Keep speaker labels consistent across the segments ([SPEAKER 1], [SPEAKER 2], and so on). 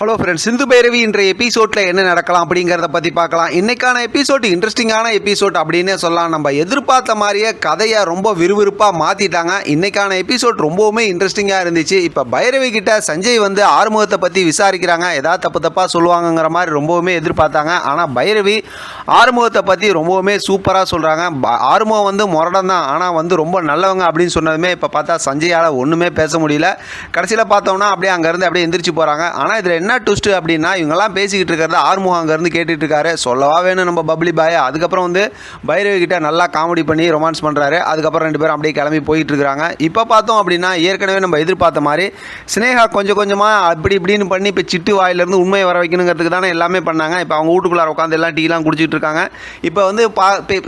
[SPEAKER 1] Hello friends, Sindhu Bhairavi இன்றைய எபிசோடில் என்ன நடக்கலாம் அப்படிங்கிறத பற்றி பார்க்கலாம். இன்றைக்கான எபிசோட் இன்ட்ரெஸ்டிங்கான எபிசோட் அப்படின்னே சொல்லலாம். நம்ம எதிர்பார்த்த மாதிரியே கதையை ரொம்ப விறுவிறுப்பாக மாற்றிட்டாங்க. இன்றைக்கான எபிசோட் ரொம்பவுமே இன்ட்ரெஸ்டிங்காக இருந்துச்சு. இப்போ பைரவி கிட்ட சஞ்சய் வந்து ஆறுமுகத்தை பற்றி விசாரிக்கிறாங்க. ஏதாவது தப்பு தப்பாக சொல்லுவாங்கங்கிற மாதிரி ரொம்பவுமே எதிர்பார்த்தாங்க. ஆனால் பைரவி ஆறுமுகத்தை பற்றி ரொம்பவுமே சூப்பராக சொல்கிறாங்க. ஆறுமுகம் வந்து முரடம் தான், ஆனால் வந்து ரொம்ப நல்லவங்க அப்படின்னு சொன்னதுமே இப்போ பார்த்தா சஞ்சயால் ஒன்றுமே பேச முடியல. கடைசியில் பார்த்தோம்னா அப்படியே அங்கேருந்து அப்படியே எந்திரிச்சு போகிறாங்க. ஆனால் இதில் என்ன ட்விஸ்ட் அப்படின்னா, இவங்கெல்லாம் பேசிக்கிட்டு இருக்கிறது ஆறுமுகம் அங்கேருந்து கேட்டுட்டு இருக்காரு. சொல்லவா வேணும் நம்ம பப்ளி பாய். அதுக்கப்புறம் வந்து பைரவி கிட்ட நல்லா காமெடி பண்ணி ரொமான்ஸ் பண்ணுறாரு. அதுக்கப்புறம் ரெண்டு பேரும் அப்படியே கிளம்பி போயிட்டு இருக்கிறாங்க. இப்போ பார்த்தோம் அப்படின்னா, ஏற்கனவே நம்ம எதிர்பார்த்த மாதிரி ஸ்னேகா கொஞ்சம் கொஞ்சமாக அப்படி இப்படின்னு பண்ணி இப்போ சிட்டு வாயிலிருந்து உண்மையை வர வைக்கணுங்கிறதுக்கு தானே எல்லாமே பண்ணாங்க. இப்போ அவங்க வீட்டுக்குள்ளார உட்காந்து எல்லாம் டீலாம் குடிச்சிட்டு இருக்காங்க. இப்போ வந்து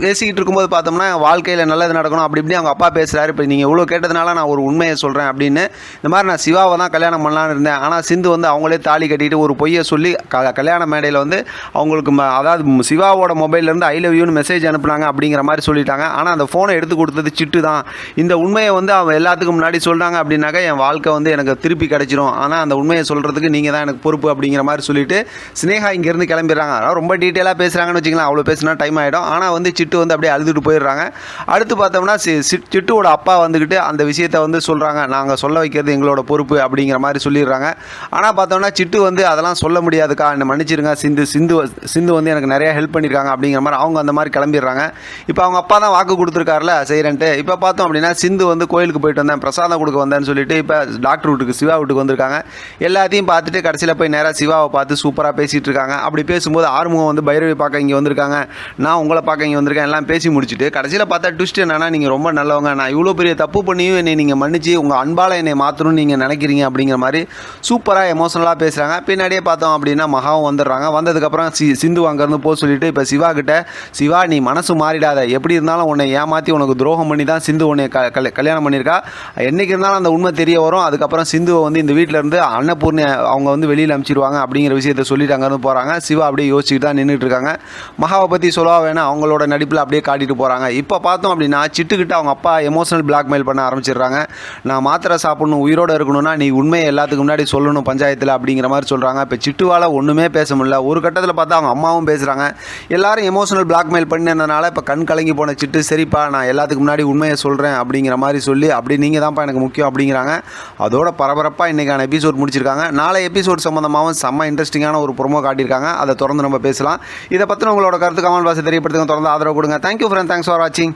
[SPEAKER 1] பேசிக்கிட்டு இருக்கும்போது பார்த்தோம்னா, வாழ்க்கையில் நல்லது நடக்கணும் அப்படி இப்படி அவங்க அப்பா பேசுகிறாரு. இப்போ நீங்கள் இவ்வளோ கேட்டதுனால நான் ஒரு உண்மையை சொல்கிறேன் அப்படின்னு. இந்த மாதிரி நான் சிவாவை தான் கல்யாணம் பண்ணலான்னு இருந்தேன். ஆனால் சிந்து வந்து அவங்களே தாலி கட்டிட்டு ஒரு பொய்யை சொல்லி கல்யாண மேடையில் வந்து அவங்களுக்கு அதாவது சிவாவோட மொபைல்லேருந்து ஐ லவ் யூன்னு மெசேஜ் அனுப்புனாங்க அப்படிங்கிற மாதிரி சொல்லிட்டாங்க. ஆனால் அந்த ஃபோனை எடுத்து கொடுத்தது சிட்டு தான். இந்த உண்மையை வந்து அவன் எல்லாத்துக்கும் முன்னாடி சொல்கிறாங்க அப்படின்னாக்கா என் வாழ்க்கை வந்து எனக்கு திருப்பி கிடச்சிரும். ஆனால் அந்த உண்மையை சொல்கிறதுக்கு நீங்கள் தான் எனக்கு பொறுப்பு அப்படிங்கிற மாதிரி சொல்லிட்டு ஸ்னேகா இங்கேருந்து கிளம்பிடுறாங்க. அதனால் ரொம்ப டீட்டெயிலாக பேசுகிறாங்கன்னு வச்சுக்கலாம். அவ்வளோ பேசினா டைம் ஆகிடும். ஆனால் வந்து சிட்டு வந்து அப்படியே அழுதுட்டு போயிடுறாங்க. அடுத்து பார்த்தோம்னா சிட்டுவோட அப்பா வந்துக்கிட்டு அந்த விஷயத்தை வந்து சொல்கிறாங்க. நாங்கள் சொல்ல வைக்கிறது எங்களோட பொறுப்பு அப்படிங்கிற மாதிரி சொல்லிடுறாங்க. ஆனால் பார்த்தோம்னா சிட்டு வந்து அதெல்லாம் சொல்ல முடியாதுக்கா, என்னை மன்னிச்சிருங்க, சிந்து வந்து எனக்கு நிறையா ஹெல்ப் பண்ணியிருக்காங்க அப்படிங்கிற மாதிரி அவங்க அந்த மாதிரி கிளம்பிடுறாங்க. இப்போ அவங்க அப்பா தான் வாக்கு கொடுத்துருக்காருல செய்கிறேன்ட்டு. இப்போ பார்த்தோம் அப்படின்னா சிந்து வந்து கோயிலுக்கு போயிட்டு வந்தேன், பிரசாதம் கொடுக்க வந்தேன்னு சொல்லிட்டு இப்போ டாக்டர் வீட்டுக்கு சிவா வீட்டுக்கு வந்திருக்காங்க. எல்லாத்தையும் பார்த்துட்டு கடைசியில் போய் நேராக சிவாவை பார்த்து சூப்பராக பேசிகிட்டு இருக்காங்க. அப்படி பேசும்போது ஆறுமுகம் வந்து பைரவி பார்க்க இங்கே வந்திருக்காங்க, நான் உங்களை பார்க்க இங்கே வந்திருக்கேன், எல்லாம் பேசி முடிச்சுட்டு கடைசியில் பார்த்தா ட்விஸ்ட் என்னன்னா, நீங்கள் ரொம்ப நல்லவங்க, நான் இவ்வளோ பெரிய தப்பு பண்ணியும் என்னை நீங்கள் மன்னிச்சு உங்கள் அன்பால் என்னை மாற்றணும்னு நீங்கள் நினைக்கிறீங்க அப்படிங்கிற மாதிரி சூப்பராக எமோஷனலாக பேசுகிறாங்க. பின்னாடியே பார்த்தோம் அப்படின்னா மகாவும் வந்துடுறாங்க. வந்ததுக்கப்புறம் சிந்து அங்கேருந்து போக சொல்லிட்டு இப்போ சிவா கிட்ட, சிவா நீ மனசு மாறிடாத, எப்படி இருந்தாலும் உன்னை ஏமாற்றி உனக்கு துரோகம் பண்ணி தான் சிந்து உன்னை கல்யாணம் பண்ணியிருக்கா, என்றைக்கு இருந்தாலும் அந்த உண்மை தெரிய வரும். அதுக்கப்புறம் சிந்துவை வந்து இந்த வீட்டில் இருந்து அன்னபூர்ணி அவங்க வந்து வெளியில் அனுப்பிச்சிடுவாங்க அப்படிங்கிற விஷயத்தை சொல்லிட்டு அங்கேருந்து போகிறாங்க. சிவா அப்படியே யோசிச்சுட்டு தான் நின்றுட்டு இருக்காங்க. மகாவை பற்றி சொல்லவா வேணும், அவங்களோட நடிப்பில் அப்படியே காட்டிட்டு போகிறாங்க. இப்போ பார்த்தோம் அப்படின்னா சிட்டுக்கிட்ட அவங்க அப்பா எமோஷனல் பிளாக்மெயில் பண்ண ஆரம்பிச்சிடுறாங்க. நான் மாத்திரை சாப்பிடணும், உயிரோடு இருக்கணும்னா நீ உண்மையை எல்லாத்துக்கு முன்னாடி சொல்லணும் பஞ்சாயத்தில் அப்படிங்கிற மாதிரி சொல்கிறாங்க. இப்போ சிட்டுவால் ஒன்றுமே பேச முடியல. ஒரு கட்டத்தில் பார்த்தா அவங்க அம்மாவும் பேசுகிறாங்க. எல்லாரும் எமோஷனல் பிளாக்மெயில் பண்ணினதுனால இப்போ கண் கலங்கி போன சிட்டு, சரிப்பா நான் எல்லாத்துக்கு முன்னாடி உண்மையை சொல்கிறேன் அப்படிங்கிற மாதிரி சொல்லி, அப்படி நீங்கள் தான்ப்பா எனக்கு முக்கியம் அப்படிங்கிறாங்க. அதோட பரபரப்பாக இன்றைக்கான எபிசோட் முடிச்சிருக்காங்க. நாளை எபிசோட் சம்மந்தமாகவும் செம்ம இன்ட்ரெஸ்டிங்கான ஒரு ப்ரோமோ காட்டியிருக்காங்க. அதை தொடர்ந்து நம்ம பேசலாம். இதை பற்றி உங்களோட கருத்து கமெண்ட் பாக்ஸில் தெரியப்படுத்துங்க. தொடர்ந்து ஆதரவு கொடுங்க. தேங்க்யூ ஃப்ரெண்ட், தேங்க்ஸ் ஃபார் வாட்சிங்.